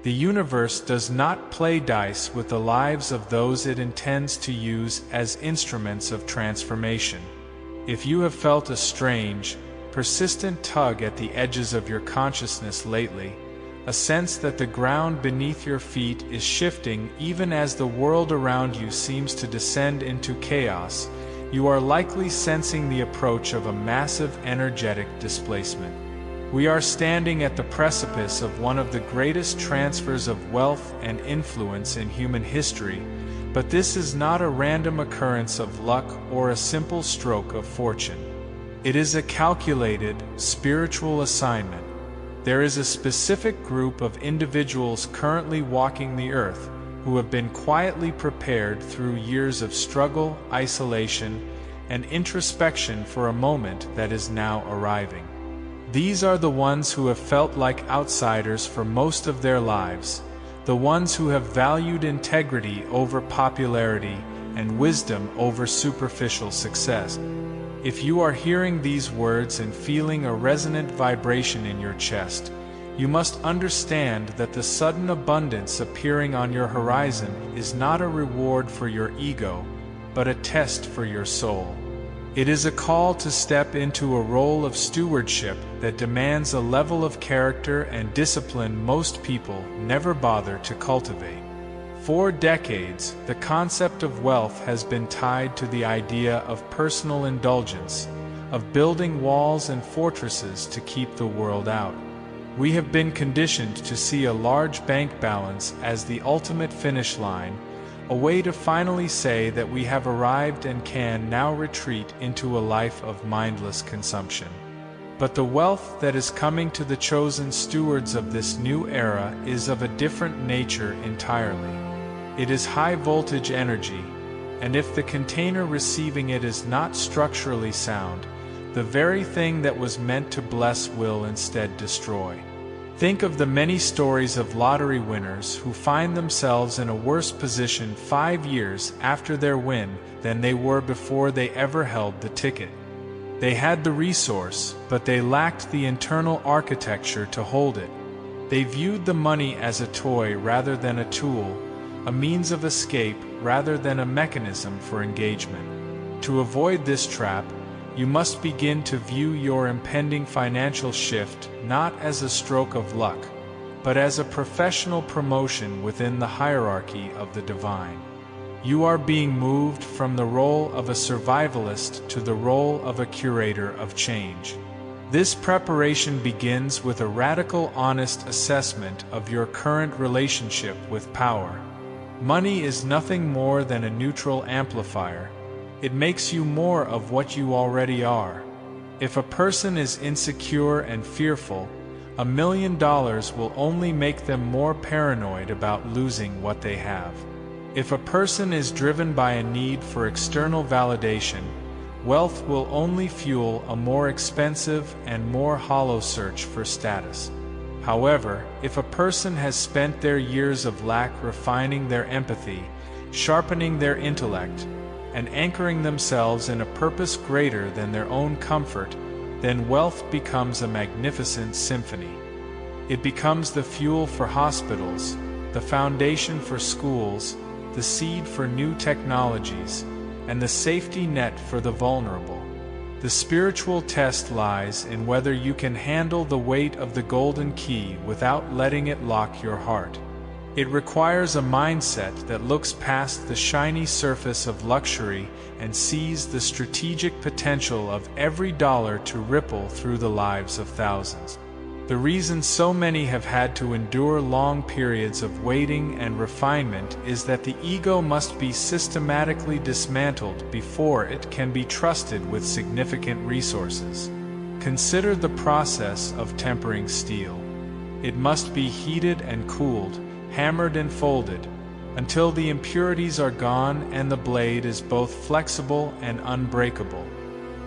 The universe does not play dice with the lives of those it intends to use as instruments of transformation. If you have felt a strange, persistent tug at the edges of your consciousness lately, a sense that the ground beneath your feet is shifting even as the world around you seems to descend into chaos, you are likely sensing the approach of a massive energetic displacement. We are standing at the precipice of one of the greatest transfers of wealth and influence in human history, but this is not a random occurrence of luck or a simple stroke of fortune. It is a calculated, spiritual assignment. There is a specific group of individuals currently walking the earth who have been quietly prepared through years of struggle, isolation, and introspection for a moment that is now arriving. These are the ones who have felt like outsiders for most of their lives, the ones who have valued integrity over popularity and wisdom over superficial success. If you are hearing these words and feeling a resonant vibration in your chest, you must understand that the sudden abundance appearing on your horizon is not a reward for your ego, but a test for your soul. It is a call to step into a role of stewardship that demands a level of character and discipline most people never bother to cultivate. For decades, the concept of wealth has been tied to the idea of personal indulgence, of building walls and fortresses to keep the world out. We have been conditioned to see a large bank balance as the ultimate finish line, a way to finally say that we have arrived and can now retreat into a life of mindless consumption. But the wealth that is coming to the chosen stewards of this new era is of a different nature entirely. It is high-voltage energy, and if the container receiving it is not structurally sound, the very thing that was meant to bless will instead destroy. Think of the many stories of lottery winners who find themselves in a worse position 5 years after their win than they were before they ever held the ticket. They had the resource, but they lacked the internal architecture to hold it. They viewed the money as a toy rather than a tool, a means of escape rather than a mechanism for engagement. To avoid this trap, you must begin to view your impending financial shift not as a stroke of luck, but as a professional promotion within the hierarchy of the divine. You are being moved from the role of a survivalist to the role of a curator of change. This preparation begins with a radical, honest assessment of your current relationship with power. Money is nothing more than a neutral amplifier. It makes you more of what you already are. If a person is insecure and fearful, $1 million will only make them more paranoid about losing what they have. If a person is driven by a need for external validation, wealth will only fuel a more expensive and more hollow search for status. However, if a person has spent their years of lack refining their empathy, sharpening their intellect, and anchoring themselves in a purpose greater than their own comfort, then wealth becomes a magnificent symphony. It becomes the fuel for hospitals, the foundation for schools, the seed for new technologies, and the safety net for the vulnerable. The spiritual test lies in whether you can handle the weight of the golden key without letting it lock your heart. It requires a mindset that looks past the shiny surface of luxury and sees the strategic potential of every dollar to ripple through the lives of thousands. The reason so many have had to endure long periods of waiting and refinement is that the ego must be systematically dismantled before it can be trusted with significant resources. Consider the process of tempering steel. It must be heated and cooled, hammered and folded, until the impurities are gone and the blade is both flexible and unbreakable.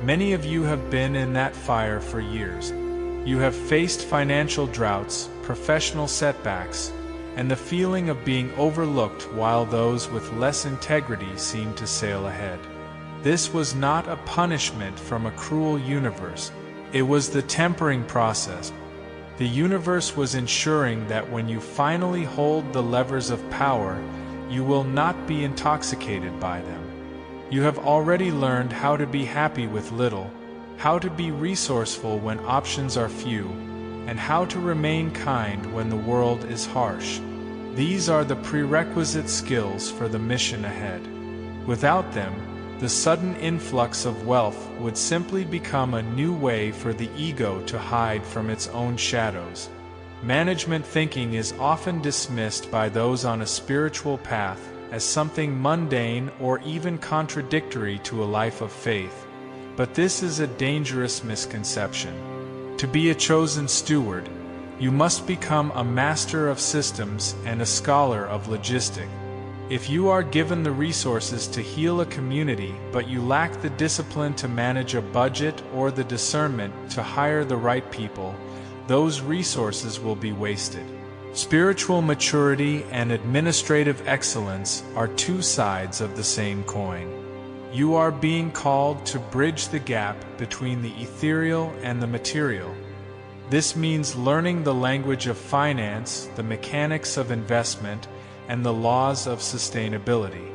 Many of you have been in that fire for years. You have faced financial droughts, professional setbacks, and the feeling of being overlooked while those with less integrity seem to sail ahead. This was not a punishment from a cruel universe. It was the tempering process. The universe was ensuring that when you finally hold the levers of power, you will not be intoxicated by them. You have already learned how to be happy with little, how to be resourceful when options are few, and how to remain kind when the world is harsh. These are the prerequisite skills for the mission ahead. Without them, the sudden influx of wealth would simply become a new way for the ego to hide from its own shadows. Management thinking is often dismissed by those on a spiritual path as something mundane or even contradictory to a life of faith. But this is a dangerous misconception. To be a chosen steward, you must become a master of systems and a scholar of logistics. If you are given the resources to heal a community but you lack the discipline to manage a budget or the discernment to hire the right people, those resources will be wasted. Spiritual maturity and administrative excellence are two sides of the same coin. You are being called to bridge the gap between the ethereal and the material. This means learning the language of finance, the mechanics of investment, and the laws of sustainability.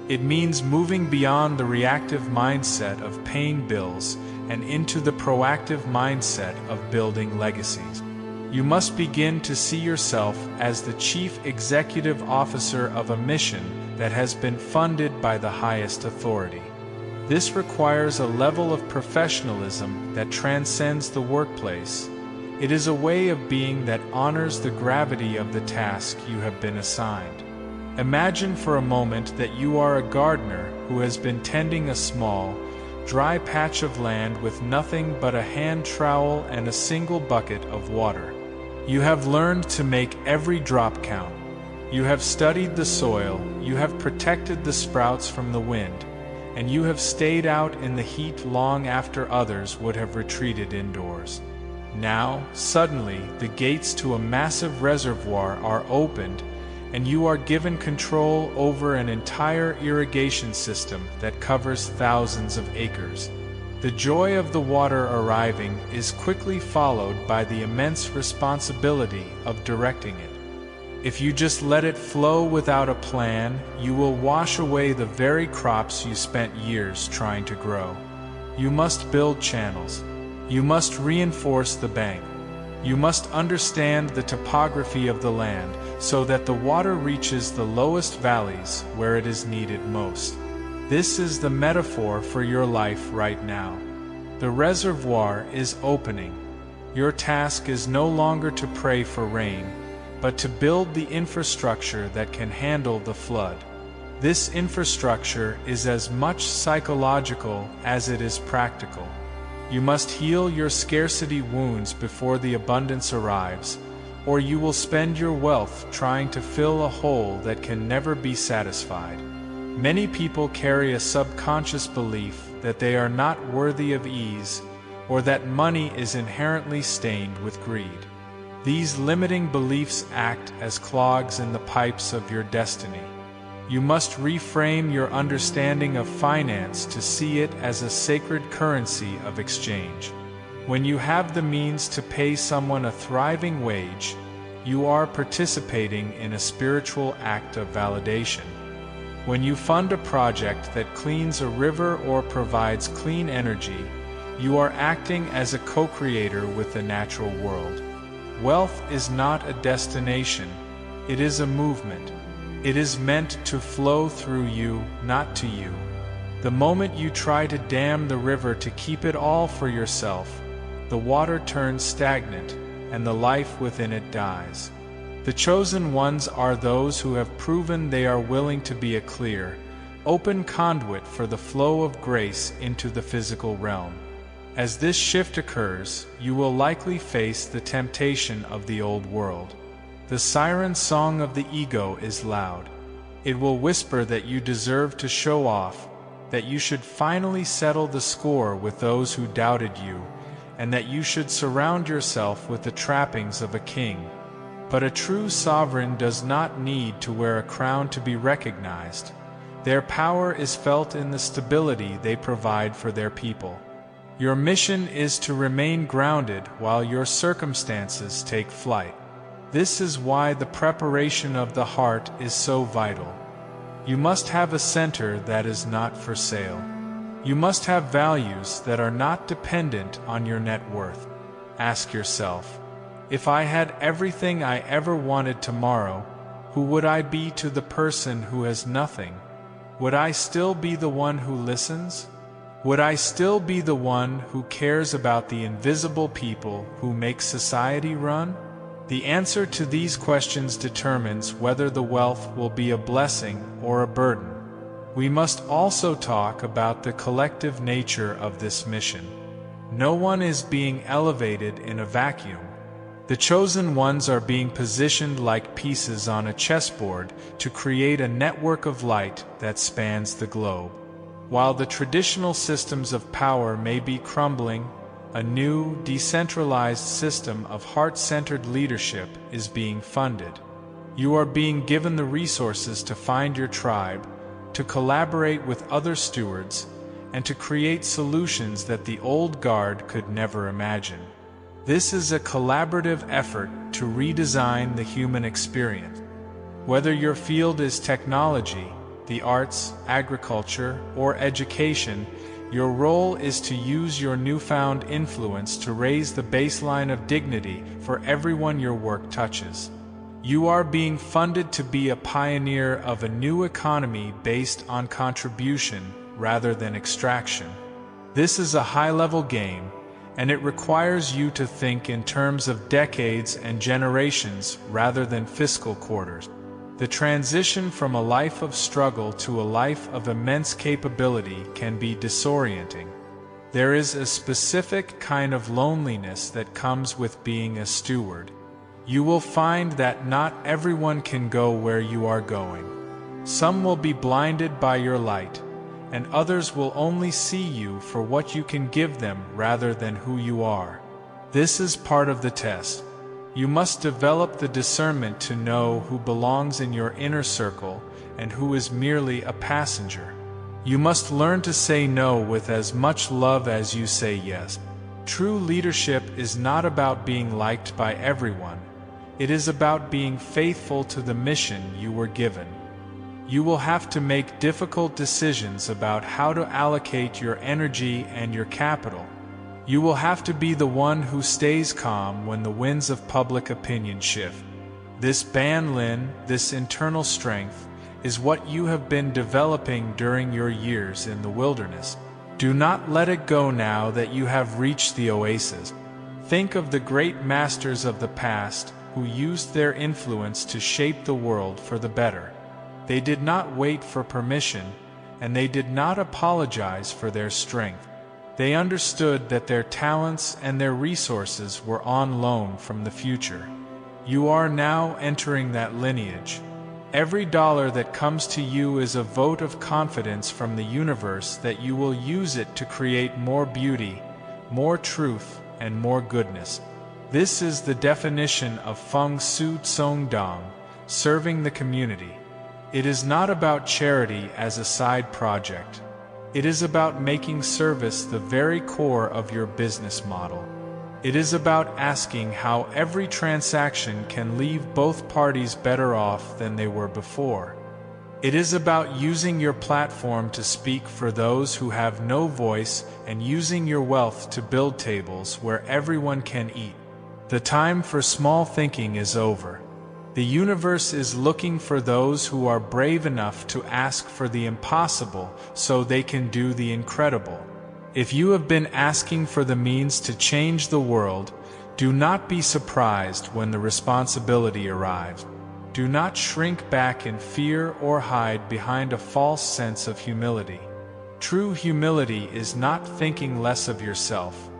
It means moving beyond the reactive mindset of paying bills and into the proactive mindset of building legacies. You must begin to see yourself as the chief executive officer of a mission that has been funded by the highest authority. This requires a level of professionalism that transcends the workplace. It is a way of being that honors the gravity of the task you have been assigned. Imagine for a moment that you are a gardener who has been tending a small, dry patch of land with nothing but a hand trowel and a single bucket of water. You have learned to make every drop count. You have studied the soil, you have protected the sprouts from the wind, and you have stayed out in the heat long after others would have retreated indoors. Now, suddenly, the gates to a massive reservoir are opened, and you are given control over an entire irrigation system that covers thousands of acres. The joy of the water arriving is quickly followed by the immense responsibility of directing it. If you just let it flow without a plan, you will wash away the very crops you spent years trying to grow. You must build channels. You must reinforce the bank. You must understand the topography of the land so that the water reaches the lowest valleys where it is needed most. This is the metaphor for your life right now. The reservoir is opening. Your task is no longer to pray for rain, but to build the infrastructure that can handle the flood. This infrastructure is as much psychological as it is practical. You must heal your scarcity wounds before the abundance arrives, or you will spend your wealth trying to fill a hole that can never be satisfied. Many people carry a subconscious belief that they are not worthy of ease, or that money is inherently stained with greed. These limiting beliefs act as clogs in the pipes of your destiny. You must reframe your understanding of finance to see it as a sacred currency of exchange. When you have the means to pay someone a thriving wage, you are participating in a spiritual act of validation. When you fund a project that cleans a river or provides clean energy, you are acting as a co-creator with the natural world. Wealth is not a destination, it is a movement. It is meant to flow through you, not to you. The moment you try to dam the river to keep it all for yourself, the water turns stagnant, and the life within it dies. The chosen ones are those who have proven they are willing to be a clear, open conduit for the flow of grace into the physical realm. As this shift occurs, you will likely face the temptation of the old world. The siren song of the ego is loud. It will whisper that you deserve to show off, that you should finally settle the score with those who doubted you, and that you should surround yourself with the trappings of a king. But a true sovereign does not need to wear a crown to be recognized. Their power is felt in the stability they provide for their people. Your mission is to remain grounded while your circumstances take flight. This is why the preparation of the heart is so vital. You must have a center that is not for sale. You must have values that are not dependent on your net worth. Ask yourself, if I had everything I ever wanted tomorrow, who would I be to the person who has nothing? Would I still be the one who listens? Would I still be the one who cares about the invisible people who make society run? The answer to these questions determines whether the wealth will be a blessing or a burden. We must also talk about the collective nature of this mission. No one is being elevated in a vacuum. The chosen ones are being positioned like pieces on a chessboard to create a network of light that spans the globe. While the traditional systems of power may be crumbling, a new, decentralized system of heart-centered leadership is being funded. You are being given the resources to find your tribe, to collaborate with other stewards, and to create solutions that the old guard could never imagine. This is a collaborative effort to redesign the human experience. Whether your field is technology, the arts, agriculture, or education, your role is to use your newfound influence to raise the baseline of dignity for everyone your work touches. You are being funded to be a pioneer of a new economy based on contribution rather than extraction. This is a high-level game, and it requires you to think in terms of decades and generations rather than fiscal quarters. The transition from a life of struggle to a life of immense capability can be disorienting. There is a specific kind of loneliness that comes with being a steward. You will find that not everyone can go where you are going. Some will be blinded by your light, and others will only see you for what you can give them rather than who you are. This is part of the test. You must develop the discernment to know who belongs in your inner circle and who is merely a passenger. You must learn to say no with as much love as you say yes. True leadership is not about being liked by everyone. It is about being faithful to the mission you were given. You will have to make difficult decisions about how to allocate your energy and your capital. You will have to be the one who stays calm when the winds of public opinion shift. This Banlin, this internal strength, is what you have been developing during your years in the wilderness. Do not let it go now that you have reached the oasis. Think of the great masters of the past who used their influence to shape the world for the better. They did not wait for permission, and they did not apologize for their strength. They understood that their talents and their resources were on loan from the future. You are now entering that lineage. Every dollar that comes to you is a vote of confidence from the universe that you will use it to create more beauty, more truth, and more goodness. This is the definition of Feng Shui Tsong Dong, serving the community. It is not about charity as a side project. It is about making service the very core of your business model. It is about asking how every transaction can leave both parties better off than they were before. It is about using your platform to speak for those who have no voice and using your wealth to build tables where everyone can eat. The time for small thinking is over. The universe is looking for those who are brave enough to ask for the impossible so they can do the incredible. If you have been asking for the means to change the world, do not be surprised when the responsibility arrives. Do not shrink back in fear or hide behind a false sense of humility. True humility is not thinking less of yourself.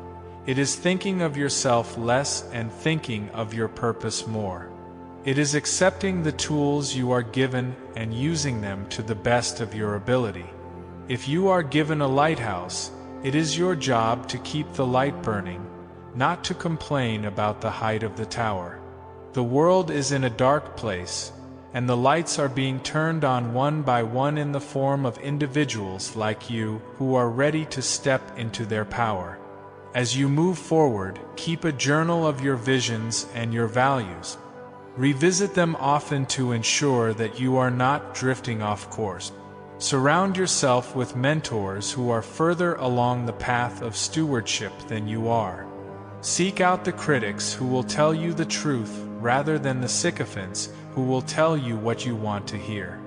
It is thinking of yourself less and thinking of your purpose more. It is accepting the tools you are given and using them to the best of your ability. If you are given a lighthouse, it is your job to keep the light burning, not to complain about the height of the tower. The world is in a dark place, and the lights are being turned on one by one in the form of individuals like you who are ready to step into their power. As you move forward, keep a journal of your visions and your values. Revisit them often to ensure that you are not drifting off course. Surround yourself with mentors who are further along the path of stewardship than you are. Seek out the critics who will tell you the truth rather than the sycophants who will tell you what you want to hear.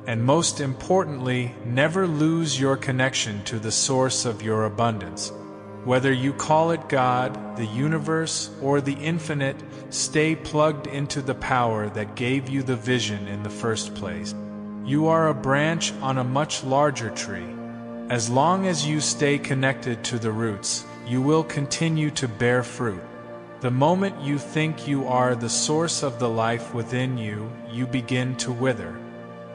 And most importantly, never lose your connection to the source of your abundance. Whether you call it God, the universe, or the infinite, stay plugged into the power that gave you the vision in the first place. You are a branch on a much larger tree. As long as you stay connected to the roots, you will continue to bear fruit. The moment you think you are the source of the life within you, you begin to wither.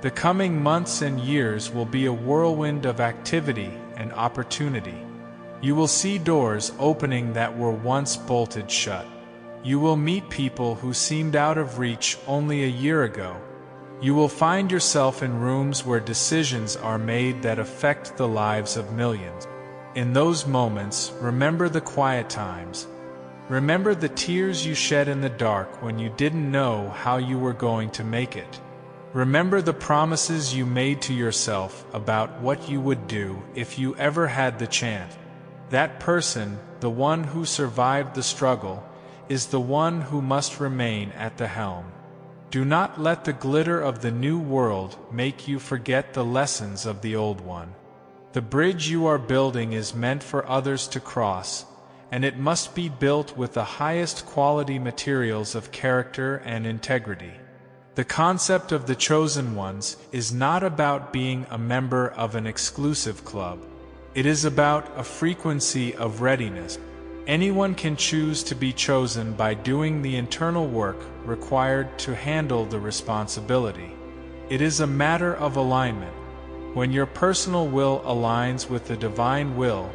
The coming months and years will be a whirlwind of activity and opportunity. You will see doors opening that were once bolted shut. You will meet people who seemed out of reach only a year ago. You will find yourself in rooms where decisions are made that affect the lives of millions. In those moments, remember the quiet times. Remember the tears you shed in the dark when you didn't know how you were going to make it. Remember the promises you made to yourself about what you would do if you ever had the chance. That person, the one who survived the struggle, is the one who must remain at the helm. Do not let the glitter of the new world make you forget the lessons of the old one. The bridge you are building is meant for others to cross, and it must be built with the highest quality materials of character and integrity. The concept of the chosen ones is not about being a member of an exclusive club. It is about a frequency of readiness. Anyone can choose to be chosen by doing the internal work required to handle the responsibility. It is a matter of alignment. When your personal will aligns with the divine will,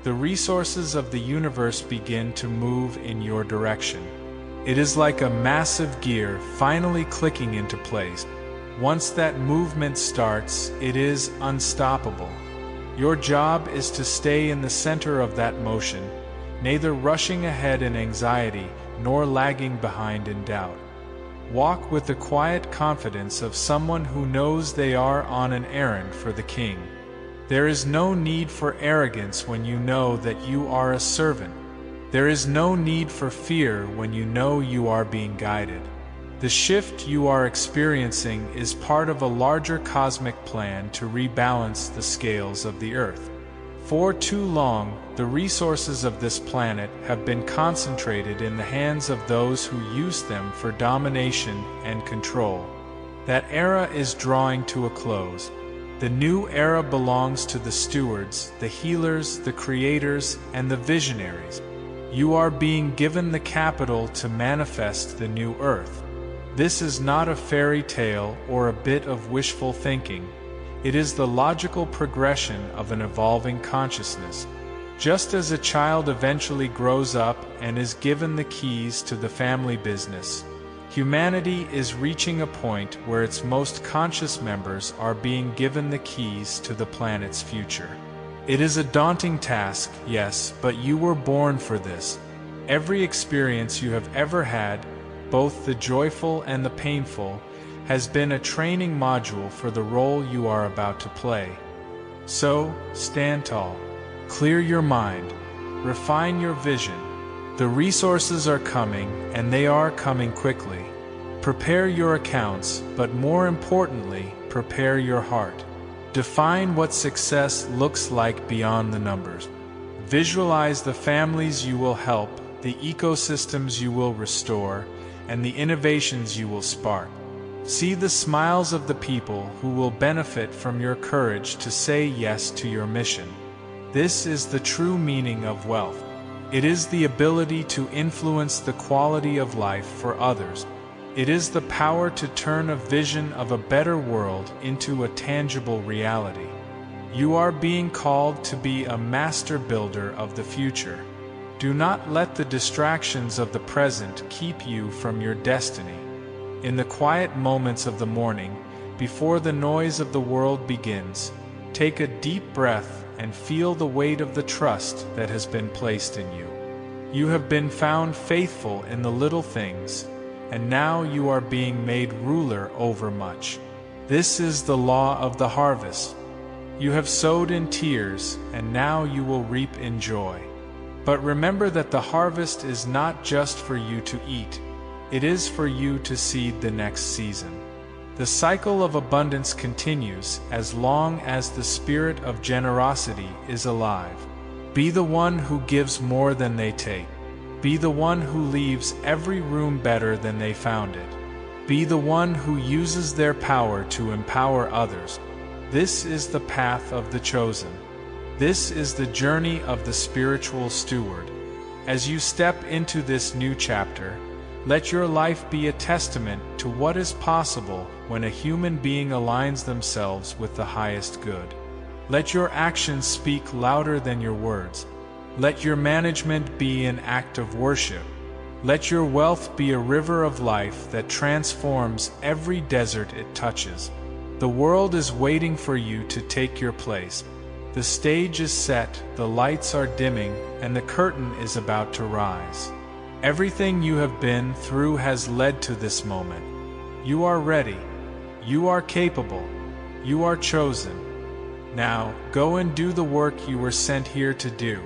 the resources of the universe begin to move in your direction. It is like a massive gear finally clicking into place. Once that movement starts, it is unstoppable. Your job is to stay in the center of that motion, neither rushing ahead in anxiety nor lagging behind in doubt. Walk with the quiet confidence of someone who knows they are on an errand for the king. There is no need for arrogance when you know that you are a servant. There is no need for fear when you know you are being guided. The shift you are experiencing is part of a larger cosmic plan to rebalance the scales of the Earth. For too long, the resources of this planet have been concentrated in the hands of those who use them for domination and control. That era is drawing to a close. The new era belongs to the stewards, the healers, the creators, and the visionaries. You are being given the capital to manifest the new Earth. This is not a fairy tale or a bit of wishful thinking. It is the logical progression of an evolving consciousness. Just as a child eventually grows up and is given the keys to the family business, humanity is reaching a point where its most conscious members are being given the keys to the planet's future. It is a daunting task, yes, but you were born for this. Every experience you have ever had, both the joyful and the painful, has been a training module for the role you are about to play. So, stand tall. Clear your mind. Refine your vision. The resources are coming, and they are coming quickly. Prepare your accounts, but more importantly, prepare your heart. Define what success looks like beyond the numbers. Visualize the families you will help, the ecosystems you will restore, and the innovations you will spark. See the smiles of the people who will benefit from your courage to say yes to your mission. This is the true meaning of wealth. It is the ability to influence the quality of life for others. It is the power to turn a vision of a better world into a tangible reality. You are being called to be a master builder of the future. Do not let the distractions of the present keep you from your destiny. In the quiet moments of the morning, before the noise of the world begins, take a deep breath and feel the weight of the trust that has been placed in you. You have been found faithful in the little things, and now you are being made ruler over much. This is the law of the harvest. You have sowed in tears, and now you will reap in joy. But remember that the harvest is not just for you to eat, it is for you to seed the next season. The cycle of abundance continues as long as the spirit of generosity is alive. Be the one who gives more than they take. Be the one who leaves every room better than they found it. Be the one who uses their power to empower others. This is the path of the chosen. This is the journey of the spiritual steward. As you step into this new chapter, let your life be a testament to what is possible when a human being aligns themselves with the highest good. Let your actions speak louder than your words. Let your management be an act of worship. Let your wealth be a river of life that transforms every desert it touches. The world is waiting for you to take your place. The stage is set, the lights are dimming, and the curtain is about to rise. Everything you have been through has led to this moment. You are ready. You are capable. You are chosen. Now, go and do the work you were sent here to do.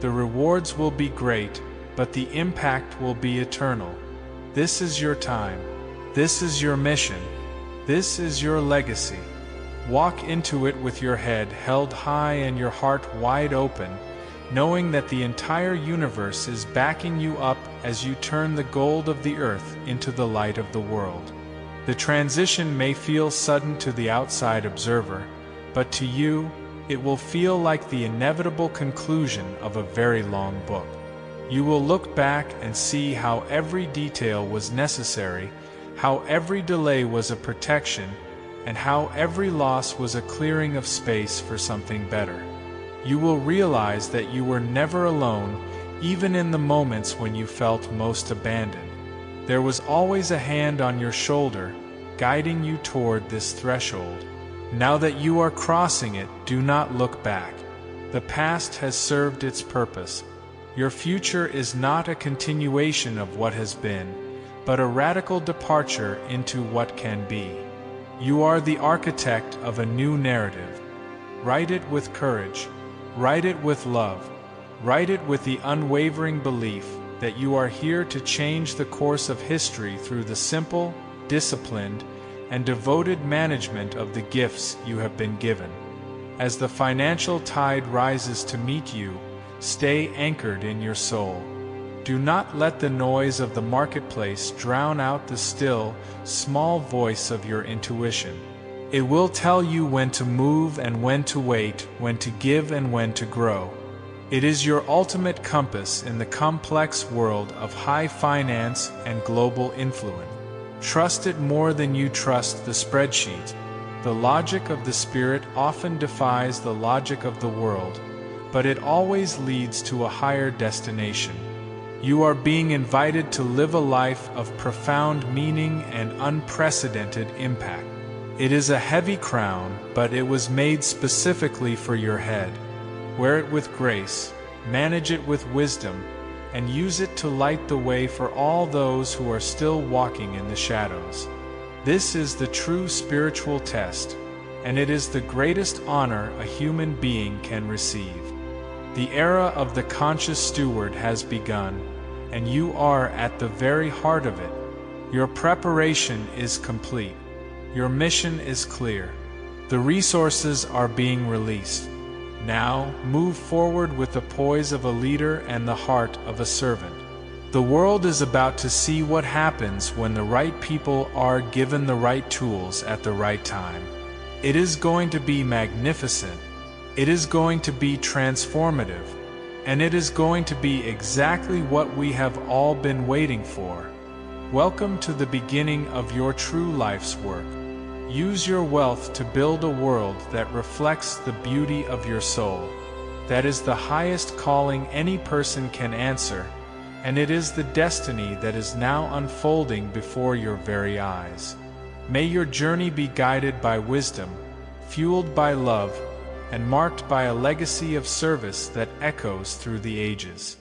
The rewards will be great, but the impact will be eternal. This is your time. This is your mission. This is your legacy. Walk into it with your head held high and your heart wide open, knowing that the entire universe is backing you up as you turn the gold of the earth into the light of the world. The transition may feel sudden to the outside observer, but to you, it will feel like the inevitable conclusion of a very long book. You will look back and see how every detail was necessary, how every delay was a protection, and how every loss was a clearing of space for something better. You will realize that you were never alone, even in the moments when you felt most abandoned. There was always a hand on your shoulder, guiding you toward this threshold. Now that you are crossing it, do not look back. The past has served its purpose. Your future is not a continuation of what has been, but a radical departure into what can be. You are the architect of a new narrative. Write it with courage. Write it with love. Write it with the unwavering belief that you are here to change the course of history through the simple, disciplined, and devoted management of the gifts you have been given. As the financial tide rises to meet you, stay anchored in your soul. Do not let the noise of the marketplace drown out the still, small voice of your intuition. It will tell you when to move and when to wait, when to give and when to grow. It is your ultimate compass in the complex world of high finance and global influence. Trust it more than you trust the spreadsheet. The logic of the spirit often defies the logic of the world, but it always leads to a higher destination. You are being invited to live a life of profound meaning and unprecedented impact. It is a heavy crown, but it was made specifically for your head. Wear it with grace, manage it with wisdom, and use it to light the way for all those who are still walking in the shadows. This is the true spiritual test, and it is the greatest honor a human being can receive. The era of the conscious steward has begun, and you are at the very heart of it. Your preparation is complete. Your mission is clear. The resources are being released. Now, move forward with the poise of a leader and the heart of a servant. The world is about to see what happens when the right people are given the right tools at the right time. It is going to be magnificent. It is going to be transformative. And it is going to be exactly what we have all been waiting for. Welcome to the beginning of your true life's work. Use your wealth to build a world that reflects the beauty of your soul. That is the highest calling any person can answer, and it is the destiny that is now unfolding before your very eyes. May your journey be guided by wisdom, fueled by love, and marked by a legacy of service that echoes through the ages.